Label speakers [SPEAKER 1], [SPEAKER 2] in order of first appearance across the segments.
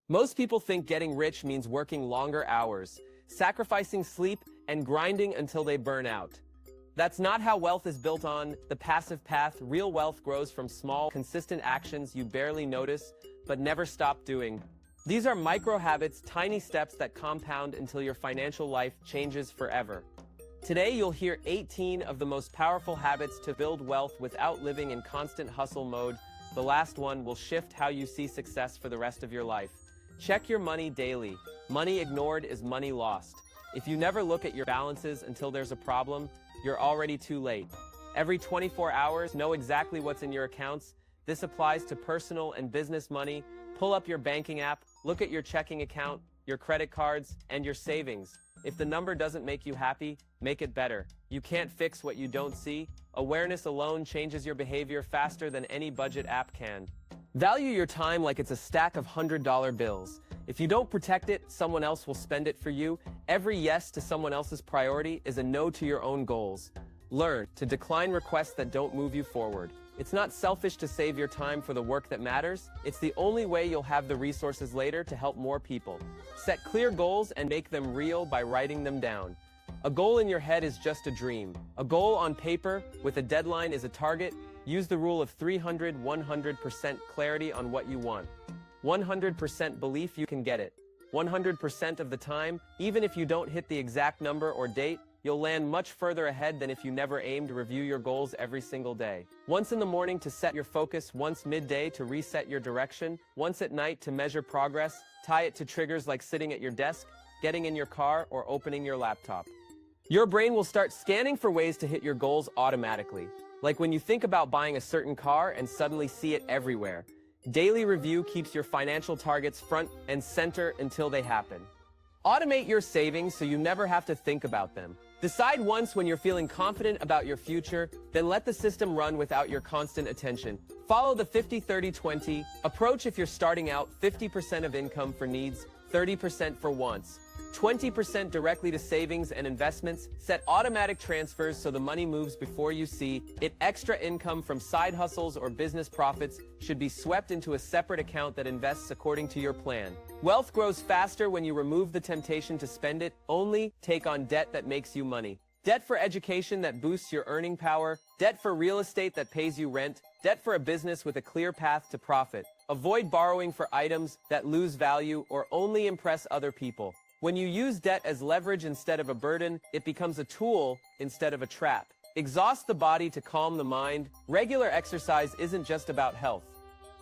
[SPEAKER 1] Most people think getting rich means working longer hours, sacrificing sleep, and grinding until they burn out. That's not how wealth is built on the passive path. Real wealth grows from small, consistent actions you barely notice, but never stop doing. These are micro habits, tiny steps that compound until your financial life changes forever. Today, you'll hear 18 of the most powerful habits to build wealth without living in constant hustle mode. The last one will shift how you see success for the rest of your life. Check your money daily. Money ignored is money lost. If you never look at your balances until there's a problem, you're already too late. Every 24 hours, know exactly what's in your accounts. This applies to personal and business money. Pull up your banking app, look at your checking account, your credit cards, and your savings. If the number doesn't make you happy, make it better. You can't fix what you don't see. Awareness alone changes your behavior faster than any budget app can. Value your time like it's a stack of $100 bills. If you don't protect it, someone else will spend it for you. Every yes to someone else's priority is a no to your own goals. Learn to decline requests that don't move you forward. It's not selfish to save your time for the work that matters. It's the only way you'll have the resources later to help more people. Set clear goals and make them real by writing them down. A goal in your head is just a dream. A goal on paper with a deadline is a target. Use the rule of 100% clarity on what you want. 100% belief you can get it. 100% of the time, even if you don't hit the exact number or date, you'll land much further ahead than if you never aimed to review your goals every single day. Once in the morning to set your focus, once midday to reset your direction, once at night to measure progress. Tie it to triggers like sitting at your desk, getting in your car, or opening your laptop. Your brain will start scanning for ways to hit your goals automatically. Like when you think about buying a certain car and suddenly see it everywhere. Daily review keeps your financial targets front and center until they happen. Automate your savings so you never have to think about them. Decide once when you're feeling confident about your future, then let the system run without your constant attention. Follow the 50-30-20 approach if you're starting out. 50% of income for needs, 30% for wants. 20% directly to savings and investments. Set automatic transfers so the money moves before you see it. Extra income from side hustles or business profits should be swept into a separate account that invests according to your plan. Wealth grows faster when you remove the temptation to spend it. Only take on debt that makes you money. Debt for education that boosts your earning power. Debt for real estate that pays you rent. Debt for a business with a clear path to profit. Avoid borrowing for items that lose value or only impress other people. When you use debt as leverage instead of a burden, it becomes a tool instead of a trap. Exhaust the body to calm the mind. Regular exercise isn't just about health.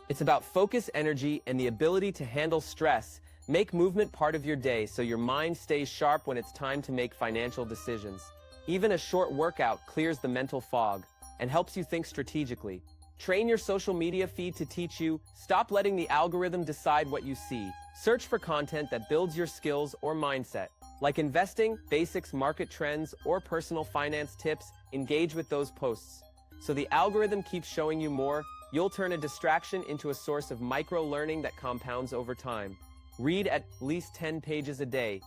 [SPEAKER 1] It's about focus, energy, and the ability to handle stress. Make movement part of your day so your mind stays sharp when it's time to make financial decisions. Even a short workout clears the mental fog and helps you think strategically. Train your social media feed to teach you. Stop letting the algorithm decide what you see. Search for content that builds your skills or mindset, like investing, basics, market trends, or personal finance tips. Engage with those posts. So the algorithm keeps showing you more. You'll turn a distraction into a source of micro-learning that compounds over time. Read at least 10 pages a day.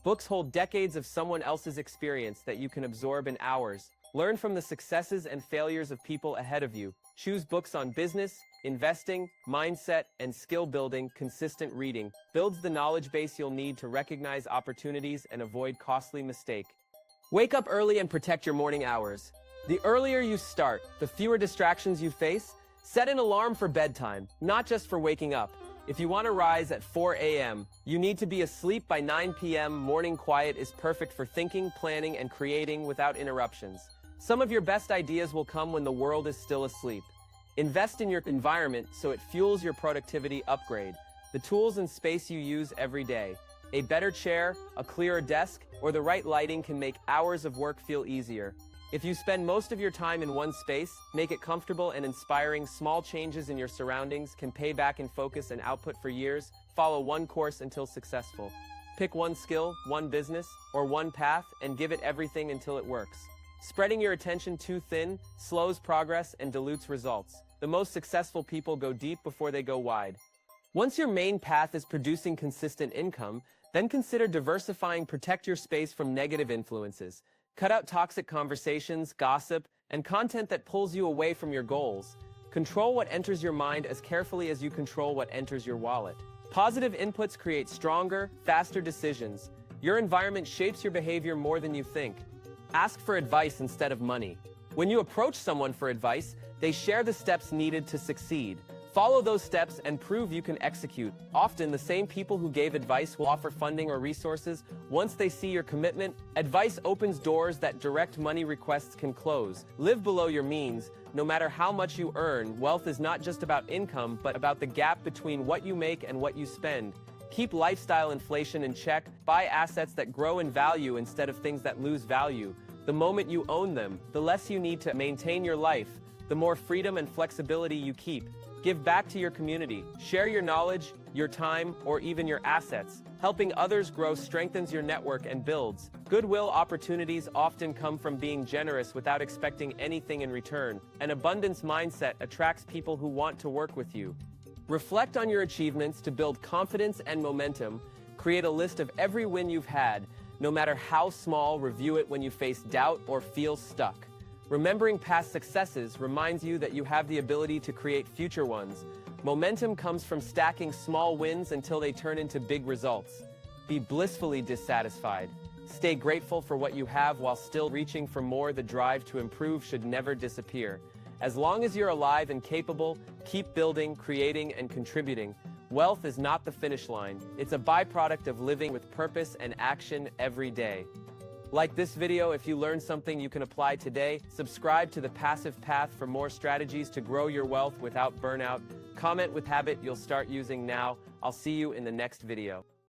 [SPEAKER 1] Books hold decades of someone else's experience that you can absorb in hours. Learn from the successes and failures of people ahead of you. Choose books on business, investing, mindset, and skill building. Consistent reading builds the knowledge base you'll need to recognize opportunities and avoid costly mistakes. Wake up early and protect your morning hours. The earlier you start, the fewer distractions you face. Set an alarm for bedtime, not just for waking up. If you want to rise at 4 a.m., you need to be asleep by 9 p.m. Morning quiet is perfect for thinking, planning, and creating without interruptions. Some of your best ideas will come when the world is still asleep. Invest in your environment so it fuels your productivity upgrade. The tools and space you use every day. A better chair, a clearer desk, or the right lighting can make hours of work feel easier. If you spend most of your time in one space, make it comfortable and inspiring. Small changes in your surroundings can pay back in focus and output for years. Follow one course until successful. Pick one skill, one business, or one path and give it everything until it works. Spreading your attention too thin slows progress and dilutes results. The most successful people go deep before they go wide. Once your main path is producing consistent income, then consider diversifying. Protect your space from negative influences. Cut out toxic conversations, gossip, and content that pulls you away from your goals. Control what enters your mind as carefully as you control what enters your wallet. Positive inputs create stronger, faster decisions. Your environment shapes your behavior more than you think. Ask for advice instead of money. When you approach someone for advice, they share the steps needed to succeed. Follow those steps and prove you can execute. Often, the same people who gave advice will offer funding or resources. Once they see your commitment, advice opens doors that direct money requests can close. Live below your means. No matter how much you earn, wealth is not just about income, but about the gap between what you make and what you spend. Keep lifestyle inflation in check. Buy assets that grow in value instead of things that lose value. The moment you own them, the less you need to maintain your life, the more freedom and flexibility you keep. Give back to your community. Share your knowledge, your time, or even your assets. Helping others grow strengthens your network and builds. Goodwill opportunities often come from being generous without expecting anything in return. An abundance mindset attracts people who want to work with you. Reflect on your achievements to build confidence and momentum. Create a list of every win you've had. No matter how small, review it when you face doubt or feel stuck. Remembering past successes reminds you that you have the ability to create future ones. Momentum comes from stacking small wins until they turn into big results. Be blissfully dissatisfied. Stay grateful for what you have while still reaching for more. The drive to improve should never disappear. As long as you're alive and capable, keep building, creating, and contributing. Wealth is not the finish line. It's a byproduct of living with purpose and action every day. Like this video if you learned something you can apply today. Subscribe to The Passive Path for more strategies to grow your wealth without burnout. Comment with habit you'll start using now. I'll see you in the next video.